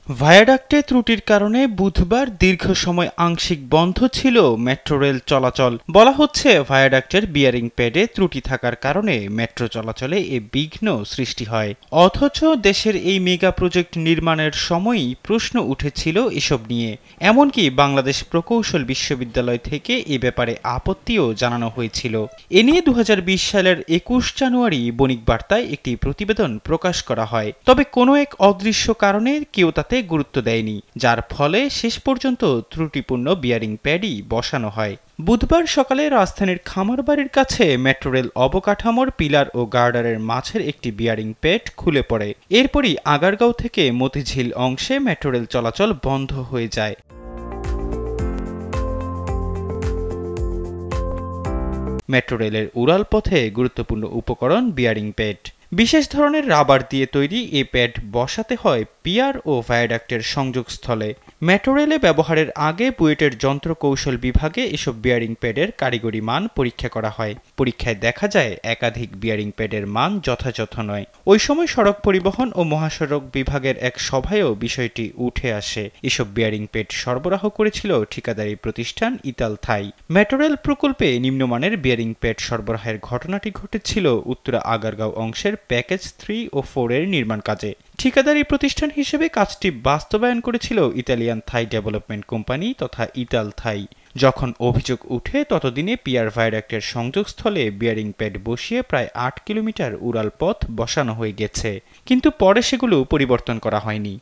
ভায়াডাক্টে ত্রুটির কারণে বুধবার দীর্ঘ সময় আংশিক বন্ধ ছিল মেট্রো রেল চলাচল। বলা হচ্ছে ভায়াডাক্টের বিয়ারিং প্যাডে ত্রুটি থাকার কারণে মেট্রো চলাচলে এ বিঘ্ন সৃষ্টি হয়। অথচ দেশের এই মেগা প্রজেক্ট নির্মাণের সময়ই প্রশ্ন উঠেছিল এসব নিয়ে। এমনকি বাংলাদেশ প্রকৌশল বিশ্ববিদ্যালয় থেকে এ ব্যাপারে আপত্তিও জানানো হয়েছিল। এ নিয়ে 2020 সালের 21 জানুয়ারি বণিক বার্তায় একটি প্রতিবেদন প্রকাশ করা হয়। তবে কোনো এক অদৃশ্য কারণে কেউ তাতে গুরুত্ব দেয়নি, যার ফলে শেষ পর্যন্ত ত্রুটিপূর্ণ বিয়ারিং প্যাডই বসানো হয়। বুধবার সকালে রাজধানীর খামারবাড়ির কাছে মেট্রো রেল অবকাঠামোর পিলার ও গার্ডারের মাঝের একটি বিয়ারিং প্যাড খুলে পড়ে। এরপরই আগারগাঁও থেকে মতিঝিল অংশে মেট্রো রেল চলাচল বন্ধ হয়ে যায়। মেট্রো রেলের উড়াল পথে গুরুত্বপূর্ণ উপকরণ বিয়ারিং প্যাড। বিশেষ ধরনের রাবার দিয়ে তৈরি এই প্যাড বসাতে হয় পিয়ার ও ভায়াডাক্টের সংযোগস্থলে। মেট্রো রেলে ব্যবহারের আগে বুয়েটের যন্ত্রকৌশল বিভাগে এসব বিয়ারিং প্যাডের কারিগরি মান পরীক্ষা করা হয়। পরীক্ষায় দেখা যায় একাধিক বিয়ারিং প্যাডের মান যথাযথ নয়। ওই সময় সড়ক পরিবহন ও মহাসড়ক বিভাগের এক সভায়ও বিষয়টি উঠে আসে। এসব বিয়ারিং প্যাড সরবরাহ করেছিল ঠিকাদারি প্রতিষ্ঠান ইতাল থাই। মেট্রো রেল প্রকল্পে নিম্নমানের বিয়ারিং প্যাড সরবরাহের ঘটনাটি ঘটেছিল উত্তরা আগারগাঁও অংশের প্যাকেজ 3 ও 4 এর নির্মাণ কাজে। ঠিকাদারি প্রতিষ্ঠান হিসেবে কাজটি বাস্তবায়ন করেছিল ইতালিয়ান থাই ডেভেলপমেন্ট কোম্পানি তথা ইতাল থাই। যখন অভিযোগ উঠে ততদিনে পিয়ার ভায়াডাক্টের সংযোগস্থলে বিয়ারিং প্যাড বসিয়ে প্রায় 8 কিলোমিটার উড়াল পথ বসানো হয়ে গেছে, কিন্তু পরে সেগুলো পরিবর্তন করা হয়নি।